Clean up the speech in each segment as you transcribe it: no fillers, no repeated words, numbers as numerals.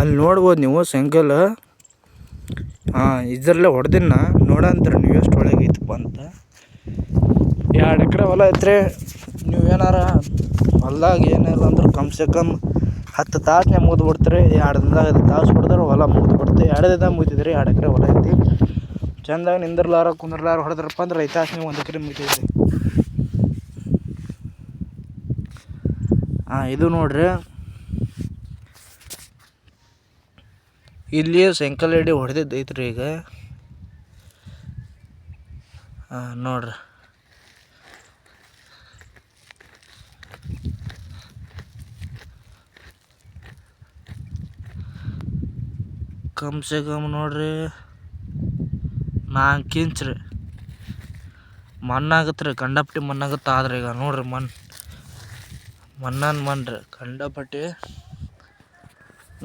ಅಲ್ಲಿ ನೋಡ್ಬೋದು ನೀವು ಸೈಕಲ್. ಇದರಲ್ಲೇ ಹೊಡೆದಿನ ನೋಡಂತಾರೆ ನೀವು ಎಷ್ಟು ಒಳಗೈತಪ್ಪ ಅಂತ. 2 ಎಕರೆ ಹೊಲ ಐತ್ರಿ. ನೀವು ಏನಾರ ಹೊಲ್ದಾಗ ಏನಿಲ್ಲ ಅಂದ್ರೆ ಕಮ್ಸೆ ಕಮ್ 10 ತಾಸನ್ಯಾಗ ಮುಗಿದು ಬಿಡ್ತೀರಿ. 2 ದಿನದಾಗ 5 ತಾಸು ಹೊಡೆದ್ರೆ ಹೊಲ ಮುಗಿದು ಬಿಡ್ತೀವಿ. 2 ದಿನದಾಗ ಮುಗಿತಿದ್ರಿ. 2 ಎಕರೆ ಹೊಲ ಐತಿ. ಚಂದಾಗ ನಿಂದಿರ್ಲಾರ ಕುಂದ್ರಲಾರ ಹೊಡೆದ್ರಪ್ಪ ಅಂದ್ರೆ 5 ತಾಸನ್ಯಾಗ 1 ಎಕರೆ ಮುಗಿತೈತಿ. ಇದು ನೋಡ್ರಿ, ಇಲ್ಲಿ ಸೈಕಲ್ ಎಡಿ ಹೊಡೆದಿದ್ದೈತ್ರಿ ಈಗ. ನೋಡ್ರಿ, ಕಮ್ಸೆ ಕಮ್ ನೋಡ್ರಿ 4 ಇಂಚ್ ರೀ ಮಣ್ಣಾಗತ್ತೆ ರೀ. ಕಂಡಪಟ್ಟಿ ಮಣ್ಣಾಗತ್ತೆ. ಆದ್ರೆ ಈಗ ನೋಡ್ರಿ ಮಣ್ಣ್ರಿ ಕಂಡಪಟ್ಟಿ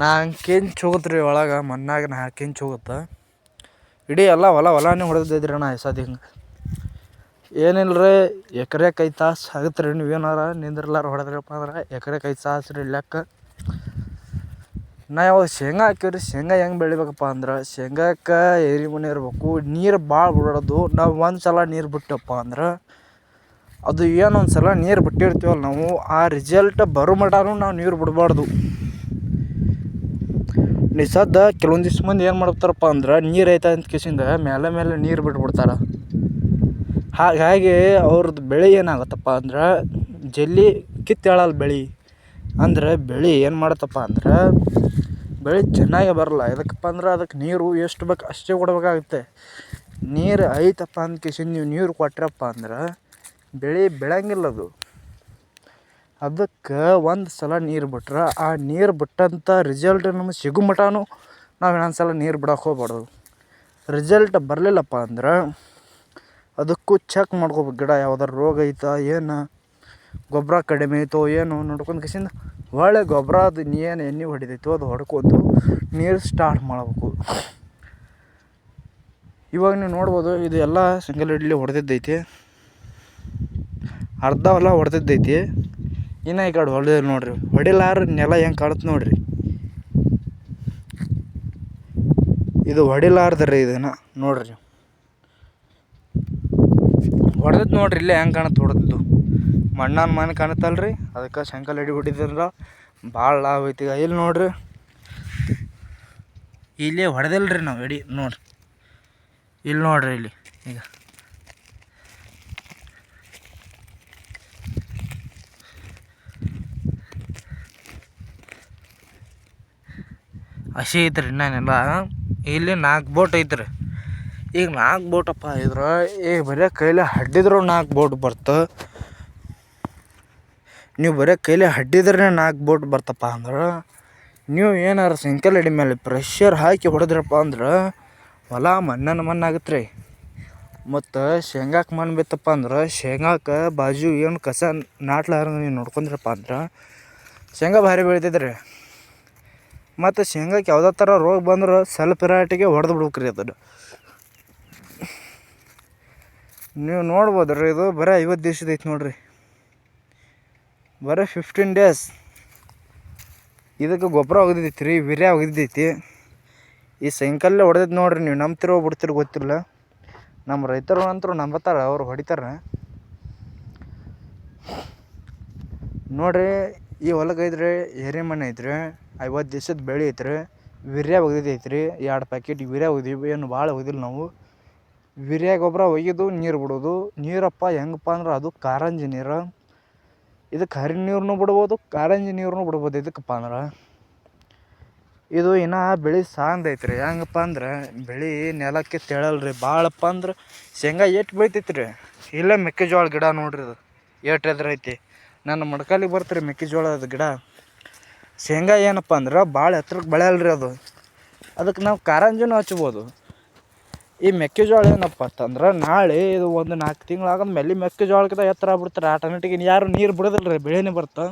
4 ಇಂಚ್ ಹೋಗುತ್ತೆ ರೀ ಒಳಗೆ. ಮಣ್ಣಾಗ 4 ಇಂಚ್ ಹೋಗುತ್ತೆ. ಇಡೀ ಎಲ್ಲ ಹೊಲನೇ ಹೊಡೆದಿದ್ರಿ ಅಣ್ಣ ಹೆಸದು. ಹಿಂಗೆ ಏನಿಲ್ಲರಿ, ಎಕರೆಗೆ 5 ತಾಸು ಆಗುತ್ತೆ ರೀ. ನೀವೇನಾರ ನಿಂದಿರ್ಲಾರ ಹೊಡೆದ್ರಪ್ಪ ಅಂದ್ರೆ ಎಕರೆಗೆ 5 ತಾಸು ರೀ ಲೆಕ್ಕ. ಯಾವಾಗ ಶೇಂಗಾ ಹಾಕಿವ್ರಿ, ಶೇಂಗಾ ಹೆಂಗೆ ಬೆಳಿಬೇಕಪ್ಪ ಅಂದ್ರೆ ಶೇಂಗಾಕ್ಕೆ ಏರಿ ಮನೆ ಇರಬೇಕು. ನೀರು ಭಾಳ ಬಿಡೋದು. ನಾವು ಒಂದು ಸಲ ನೀರು ಬಿಟ್ಟಪ್ಪ ಅಂದ್ರೆ ಅದು ಏನೊಂದು ಸಲ ನೀರು ಬಿಟ್ಟಿರ್ತೀವಲ್ಲ ನಾವು, ಆ ರಿಸಲ್ಟ್ ಬರೋ ಮಟನೂ ನಾವು ನೀರು ಬಿಡಬಾರ್ದು. ನಿಸದ್ದ ಕೆಲವೊಂದಿಷ್ಟು ಮಂದಿ ಏನು ಮಾಡ್ತಾರಪ್ಪ ಅಂದ್ರೆ ನೀರು ಐತೆ ಅಂತ ಕಿಸಿಂದ ಮೇಲೆ ನೀರು ಬಿಟ್ಬಿಡ್ತಾರೆ. ಹಾಗಾಗಿ ಅವ್ರದ್ದು ಬೆಳೆ ಏನಾಗುತ್ತಪ್ಪ ಅಂದ್ರೆ ಜಲ್ದಿ ಕಿತ್ತೇಳಲ್ಲ ಬೆಳೆ. ಅಂದ್ರೆ ಬೆಳೆ ಏನು ಮಾಡುತ್ತಪ್ಪ ಅಂದ್ರೆ ಬೆಳೆ ಚೆನ್ನಾಗಿ ಬರಲ್ಲ. ಎದಕ್ಕಪ್ಪ ಅಂದ್ರೆ ಅದಕ್ಕೆ ನೀರು ಎಷ್ಟು ಬೇಕು ಅಷ್ಟೇ ಕೊಡಬೇಕಾಗುತ್ತೆ. ನೀರು ಐತಪ್ಪ ಅಂತ ಕಿಸಿಂದ ನೀವು ನೀರು ಕೊಟ್ರಪ್ಪ ಅಂದ್ರೆ ಬೆಳೆ ಬೆಳೆಯಂಗಿಲ್ಲ ಅದು. ಅದಕ್ಕೆ ಒಂದು ಸಲ ನೀರು ಬಿಟ್ರೆ ಆ ನೀರು ಬಿಟ್ಟಂಥ ರಿಸಲ್ಟ್ ನಮಗೆ ಸಿಗೋ ಮಟನೂ ನಾವು ಇನ್ನೊಂದು ಸಲ ನೀರು ಬಿಡೋಕೆ ಹೋಗ್ಬಾರ್ದು. ರಿಸಲ್ಟ್ ಬರಲಿಲ್ಲಪ್ಪ ಅಂದ್ರೆ ಅದಕ್ಕೂ ಚೆಕ್ ಮಾಡ್ಕೋಬೇಕು. ಗಿಡ ಯಾವ್ದಾರು ರೋಗ ಐತಾ, ಏನು ಗೊಬ್ಬರ ಕಡಿಮೆ ಐತೋ ಏನು ನೋಡ್ಕೊಂಡು ಕಿಸಿಂದ ಒಳ್ಳೆ ಗೊಬ್ಬರ ಅದು ಏನು ಎಣ್ಣೆ ಹೊಡಿತೈತೋ ಅದು ಹೊಡ್ಕೊಂಡು ನೀರು ಸ್ಟಾರ್ಟ್ ಮಾಡಬೇಕು. ಇವಾಗ ನೀವು ನೋಡ್ಬೋದು, ಇದು ಎಲ್ಲ ಸಿಂಗಲ್ ಇಡ್ಲಿ ಹೊಡೆದಿದ್ದೈತಿ. ಅರ್ಧ ಹೊಲ ಹೊಡೆದಿದ್ದೈತಿ. ಇನ್ನು ಈ ಕಡೆ ಹೊಡೆದ ನೋಡ್ರಿ, ಹೊಡಿಲಾರ ನೆಲ ಹೆಂಗೆ ಕಾಣುತ್ತೆ ನೋಡ್ರಿ. ಇದು ಹೊಡಿಲಾರ್ದ್ರಿ. ಇದನ್ನು ನೋಡ್ರಿ, ಹೊಡೆದದ್ದು ನೋಡ್ರಿ. ಇಲ್ಲೇ ಹೆಂಗೆ ಕಾಣುತ್ತೆ ಹೊಡೆದಿದ್ದು. ಮಣ್ಣು ಕಾಣುತ್ತಲ್ರಿ. ಅದಕ್ಕೆ ಸೈಕಲ್ ಎಡಿ ಹೊಡಿದ್ರೆ ಭಾಳ ಲಾಭ ಐತಿ. ಇಲ್ಲಿ ನೋಡ್ರಿ, ಇಲ್ಲೇ ಹೊಡೆದಿಲ್ರಿ ನಾವು ಎಡಿ. ನೋಡ್ರಿ ಇಲ್ಲಿ ನೋಡ್ರಿ, ಇಲ್ಲಿ ಈಗ ಹಸಿ ಐತ್ರಿ ಇನ್ನೇನೆಲ್ಲ. ಇಲ್ಲಿ 4 ಬೋಟ್ ಐತ್ರಿ. ಈಗ 4 ಬೋಟಪ್ಪ ಇದ್ರೆ ಈಗ ಬರೀ ಕೈಲಿ ಹಡ್ಡಿದ್ರು 4 ಬೋಟ್ ಬರ್ತ. ನೀವು ಬರೀ ಕೈಲಿ ಹಡ್ಡಿದ್ರೆ 4 ಬೋಟ್ ಬರ್ತಪ್ಪ ಅಂದ್ರೆ ನೀವು ಏನಾರು ಸೈಕಲ್ ಎಡಿ ಮೇಲೆ ಪ್ರೆಷರ್ ಹಾಕಿ ಹೊಡೆದ್ರಪ್ಪ ಅಂದ್ರೆ ಹೊಲ ಮಣ್ಣಾಗತ್ತೆ ರೀ. ಮತ್ತು ಶೇಂಗಾಕ್ಕೆ ಮಣ್ಣು ಬಿತ್ತಪ್ಪ ಅಂದ್ರೆ ಶೇಂಗಾಕ್ಕೆ ಬಾಜು ಏನು ಕಸ ನಾಟ್ಲಾರ ನೀವು ನೋಡ್ಕೊಂಡ್ರಪ್ಪ ಅಂದ್ರೆ ಶೇಂಗಾ ಭಾರಿ ಬೆಳಿತೈತ್ರಿ. ಮತ್ತು ಶೇಂಗಾಕ್ಕೆ ಯಾವುದೇ ಥರ ರೋಗ ಬಂದ್ರೆ ಸ್ವಲ್ಪ ರೇಟಿಗೆ ಹೊಡೆದು ಬಿಡ್ಬೇಕ್ರಿ ಅದನ್ನು. ನೀವು ನೋಡ್ಬೋದು ರೀ, ಇದು ಬರೀ 50 ದಿವ್ಸದ ಐತಿ ನೋಡ್ರಿ. ಬರೀ 15 ಡೇಸ್. ಇದಕ್ಕೆ ಗೊಬ್ಬರ ಒಗೆದೈತಿ ರೀ, ವೀರ್ಯ ಒಗೆದೈತಿ. ಈ ಸೈಕಲ್ಲೇ ಹೊಡೆದೈತಿ ನೋಡ್ರಿ. ನೀವು ನಂಬ್ತಿರೋ ಬಿಡ್ತಿರೋ ಗೊತ್ತಿಲ್ಲ. ನಮ್ಮ ರೈತರು ಅಂತರೂ ನಂಬತ್ತಾರ, ಅವ್ರು ಹೊಡಿತಾರೆ ನೋಡ್ರಿ. ಈ ಹೊಲಕ್ಕೆ ಐತ್ರಿ ಏರಿ ಮಣ್ಣು ಐತ್ರಿ, 50 ದಿವ್ಸದ ಬೆಳೆ ಐತ್ರಿ, ವೀರ್ಯ ಒಗೆದೈತ್ರಿ. 2 ಪ್ಯಾಕೆಟ್ ವೀರ್ಯ ಒಗೆದೀವಿ. ಏನು ಭಾಳ ಒಗೆದಿಲ್ಲ ನಾವು. ವೀರ್ಯ ಗೊಬ್ಬರ ಒಗೆದು ನೀರು ಬಿಡೋದು. ನೀರಪ್ಪ ಹೆಂಗಪ್ಪ ಅಂದ್ರೆ ಅದು ಕಾರಂಜಿ ನೀರು. ಇದಕ್ಕೆ ಹರಿ ನೀರನ್ನು ಬಿಡ್ಬೋದು, ಕಾರಂಜಿ ನೀರನ್ನು ಬಿಡ್ಬೋದು. ಇದಕ್ಕಪ್ಪ ಅಂದ್ರೆ ಇದು ಇನ್ನೂ ಬೆಳೆ ಸಾಂದೈತ್ರಿ. ಹೆಂಗಪ್ಪ ಅಂದ್ರೆ ಬೆಳೆ ನೆಲಕ್ಕೆ ತೆಳಲ್ರಿ. ಭಾಳಪ್ಪ ಅಂದ್ರೆ ಶೇಂಗಾ ಏಟು ಬೆಳಿತೈತ್ರಿ. ಇಲ್ಲೇ ಮೆಕ್ಕೆಜೋಳ ಗಿಡ ನೋಡ್ರಿ, ಇದು ಏಟು ಎದುರೈತಿ. ನನ್ನ ಮೊಣಕಾಲಿಗೆ ಬರ್ತೀರಿ ಮೆಕ್ಕೆಜೋಳದ ಗಿಡ. ಶೇಂಗಾ ಏನಪ್ಪ ಅಂದ್ರೆ ಭಾಳ ಎತ್ತರಕ್ಕೆ ಬೆಳೆಯಲ್ರಿ ಅದು. ಅದಕ್ಕೆ ನಾವು ಕಾರಂಜಿನೂ ಹಚ್ಬೋದು. ಈ ಮೆಕ್ಕೆಜೋಳ ಏನಪ್ಪ ಅಂತಂದ್ರೆ ನಾಳೆ ಇದು ಒಂದು 4 ತಿಂಗಳಾಗ ಮೇಲೆ ಮೆಕ್ಕೆಜೋಳಕ್ಕಿಂತ ಎತ್ತರ ಆಗ್ಬಿಡ್ತಾರೆ ಆಟೋಮೆಟಿಕ್. ಯಾರು ನೀರು ಬಿಡೋದಿಲ್ಲ ರೀ, ಬೆಳೆನೇ ಬರ್ತಾ.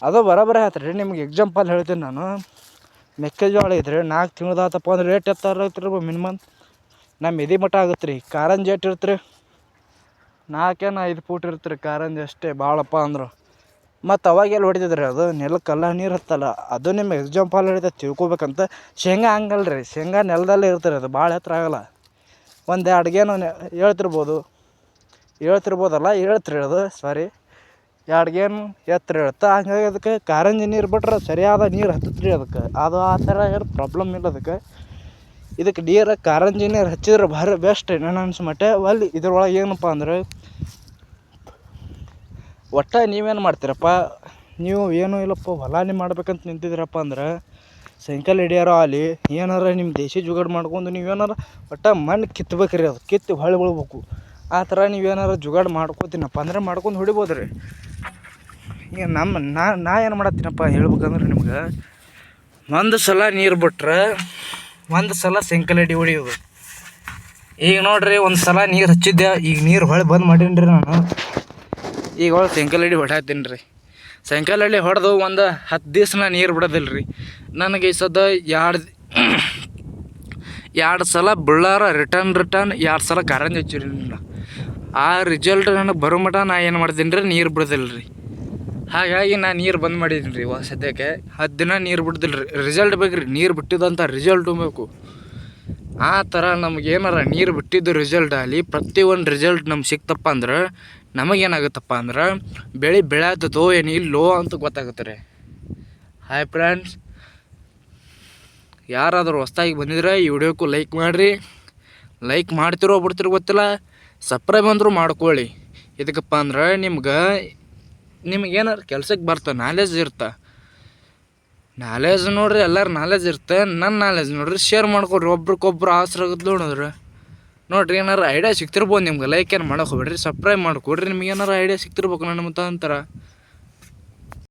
ಅದು ಬರೋಬ್ಬರಿ ಆಯ್ತು ರೀ. ನಿಮ್ಗೆ ಎಕ್ಸಾಂಪಲ್ ಹೇಳ್ತೀನಿ ನಾನು. ಮೆಕ್ಕೆಜೋಳ ಐತ್ರಿ, 4 ತಿಂಗ್ಳದಾತಪ್ಪ ಅಂದ್ರೆ ರೇಟ್ ಎತ್ತರ ಐತ್ರಿ ಮಿನಿಮಮ್ ನಮ್ಮ ಎದೆ ಮಟ್ಟ ಆಗುತ್ತೆ ರೀ. ಕಾರಂಜಿ ಏಟು ಇರ್ತ್ರಿ, 4 ಏನು 5 ಫೂಟ್ ಇರ್ತ್ರಿ ಕಾರಂಜಿ ಅಷ್ಟೇ ಭಾಳಪ್ಪ ಅಂದ್ರೆ. ಮತ್ತು ಅವಾಗೆಲ್ಲ ಹೊಡಿತಿದ್ರಿ ಅದು ನೆಲಕ್ಕೆಲ್ಲ ನೀರು ಹತ್ತಲ್ಲ. ಅದು ನಿಮ್ಗೆ ಎಕ್ಸಾಂಪಲ್ ಹಿಡಿದ ತಿಳ್ಕೊಬೇಕಂತ. ಶೇಂಗಾ ಹಂಗಲ್ಲ ರೀ, ಶೇಂಗಾ ನೆಲದಲ್ಲೇ ಇರ್ತಾರೆ, ಅದು ಭಾಳ ಎತ್ತರ ಆಗಲ್ಲ. ಒಂದು ಅಡುಗೆನೂ ಹೇಳ್ತಿರ್ಬೋದಲ್ಲ ಅದು ಸಾರಿ, ಎರಡು ಎತ್ತರ ಇರುತ್ತೆ. ಹಂಗಾಗಿ ಅದಕ್ಕೆ ಕಾರಂಜಿ ನೀರು ಬಿಟ್ರೆ ಸರಿಯಾದ ನೀರು ಹತ್ತತ್ತೆ ರೀ ಅದಕ್ಕೆ. ಅದು ಆ ಥರ ಏನು ಪ್ರಾಬ್ಲಮ್ ಇಲ್ಲ ಅದಕ್ಕೆ. ಇದಕ್ಕೆ ನೀರು ಕಾರಂಜಿ ನೀರು ಹಚ್ಚಿದ್ರೆ ಭಾರಿ ಬೆಸ್ಟ್ ನನ್ನ ಅನ್ಸ್ಮಟ್ಟೆ. ಇದ್ರೊಳಗೆ ಏನಪ್ಪ ಅಂದ್ರೆ ಒಟ್ಟು ನೀವೇನು ಮಾಡ್ತೀರಪ್ಪ, ನೀವು ಏನೂ ಇಲ್ಲಪ್ಪ ಹೊಲನೇ ಮಾಡ್ಬೇಕಂತ ನಿಂತಿದ್ದೀರಪ್ಪ ಅಂದ್ರೆ ಸೈಕಲ್ ಹಿಡಿಯಾರೋ ಆಗಲಿ ಏನಾರ ನಿಮ್ಮ ದೇಶಿ ಜುಗಾಡು ಮಾಡ್ಕೊಂಡು ನೀವೇನಾರ ಒಟ್ಟು ಮಣ್ಣು ಕಿತ್ಬೇಕ್ರಿ. ಅದು ಕಿತ್ತು ಹೊಳ್ಳಿ ಬಿಡ್ಬೇಕು. ಆ ಥರ ನೀವೇನಾರು ಜುಗಾಡು ಮಾಡ್ಕೋತೀನಪ್ಪ ಅಂದ್ರೆ ಮಾಡ್ಕೊಂಡು ಹೊಡಿಬೋದು ರೀ. ಈಗ ನಾ ಏನು ಮಾಡತ್ತೀನಪ್ಪ ಹೇಳ್ಬೇಕಂದ್ರೆ ನಿಮ್ಗೆ, ಒಂದು ಸಲ ನೀರು ಬಿಟ್ರೆ ಒಂದು ಸಲ ಸೈಕಲ್ ಹೊಡಿಯೋದು. ಈಗ ನೋಡಿರಿ, ಒಂದು ಸಲ ನೀರು ಹಚ್ಚಿದ್ದೆ, ಈಗ ನೀರು ಹೊಳ್ಳಿ ಬಂದ್ ಮಾಡೀನಿ ರೀ ನಾನು. ಈಗ ಸೈಕಲ್ ಹೊಡ್ಯಾತೀನಿ ರೀ. ಸೈಕಲ್ ಹೊಡೆದು ಒಂದು 10 ದಿವ್ಸ ನೀರು ಬಿಡೋದಿಲ್ಲ ರೀ. ನನಗೆ ಈ ಸದ ಎರಡು ಸಲ ಬಳ್ಳಾರ ರಿಟರ್ನ್ 2 ಸಲ ಕಾರಂಜಿ ಹಚ್ಚಿರಿ. ಆ ರಿಸಲ್ಟ್ ನನಗೆ ಬರೋ ಮಟ ನಾ ಏನು ಮಾಡ್ತೀನಿ ರೀ, ನೀರು ಬಿಡೋದಿಲ್ಲ ರೀ. ಹಾಗಾಗಿ ನಾನು ನೀರು ಬಂದ್ ಮಾಡಿದ್ದೀನಿ ರೀ ಸದ್ಯಕ್ಕೆ. 10 ದಿನ ನೀರು ಬಿಡ್ದಿಲ್ಲ ರೀ. ರಿಸಲ್ಟ್ ಬೇಕು ರೀ, ನೀರು ಬಿಟ್ಟಿದ್ದಂಥ ರಿಸಲ್ಟು ಬೇಕು. ಆ ಥರ ನಮ್ಗೆ ಏನಾರ ನೀರು ಬಿಟ್ಟಿದ್ದು ರಿಸಲ್ಟ್ ಆಗಲಿ, ಪ್ರತಿಯೊಂದು ರಿಸಲ್ಟ್ ನಮ್ಗೆ ಸಿಕ್ತಪ್ಪ ಅಂದ್ರೆ ನಮಗೇನಾಗುತ್ತಪ್ಪ ಅಂದ್ರೆ ಬೆಳೆ ಬೆಳೆಯತ್ತೋ ಏನು ಇಲ್ಲೋ ಅಂತ ಗೊತ್ತಾಗುತ್ತೆ ರೀ. ಹಾಯ್ ಫ್ರೆಂಡ್ಸ್, ಯಾರಾದರೂ ಹೊಸ್ದಾಗಿ ಬಂದಿದ್ರೆ ಈ ವಿಡಿಯೋಕ್ಕೂ ಲೈಕ್ ಮಾಡಿರಿ. ಲೈಕ್ ಮಾಡ್ತಿರೋ ಬಿಡ್ತಿರೋ ಗೊತ್ತಿಲ್ಲ, ಸಬ್ಸ್ಕ್ರೈಬ್ ಅಂದರೂ ಮಾಡ್ಕೊಳ್ಳಿ. ಇದಕ್ಕಪ್ಪ ಅಂದ್ರೆ ನಿಮ್ಗೇನಾರು ಕೆಲ್ಸಕ್ಕೆ ಬರ್ತಾವೆ, ನಾಲೆಜ್ ಇರ್ತಾ. ನಾಲೆಜ್ ನೋಡ್ರಿ, ಎಲ್ಲರೂ ನಾಲೆಜ್ ಇರುತ್ತೆ. ನನ್ನ ನಾಲೆಜ್ ನೋಡ್ರಿ ಶೇರ್ ಮಾಡ್ಕೊಡ್ರಿ, ಒಬ್ರಿಗೊಬ್ರು ಆಸರ ಆಗುತ್ತೆ ನೋಡ್ರಿ. ಏನಾರು ಐಡಿಯಾ ಸಿಗ್ತಿರ್ಬೋದು ನಿಮ್ಗೆ. ಲೈಕ್ ಏನು ಮಾಡೋಕೆ ಹೋಗ್ಬೇಡ್ರಿ, ಸಬ್ಸ್ಕ್ರೈಬ್ ಮಾಡ್ಕೊಡ್ರಿ. ನಿಮ್ಗೆ ಏನಾರು ಐಡಿಯಾ ಸಿಗ್ತಿರ್ಬೇಕು ನನ್ನ ಮುಖಾಂತರ.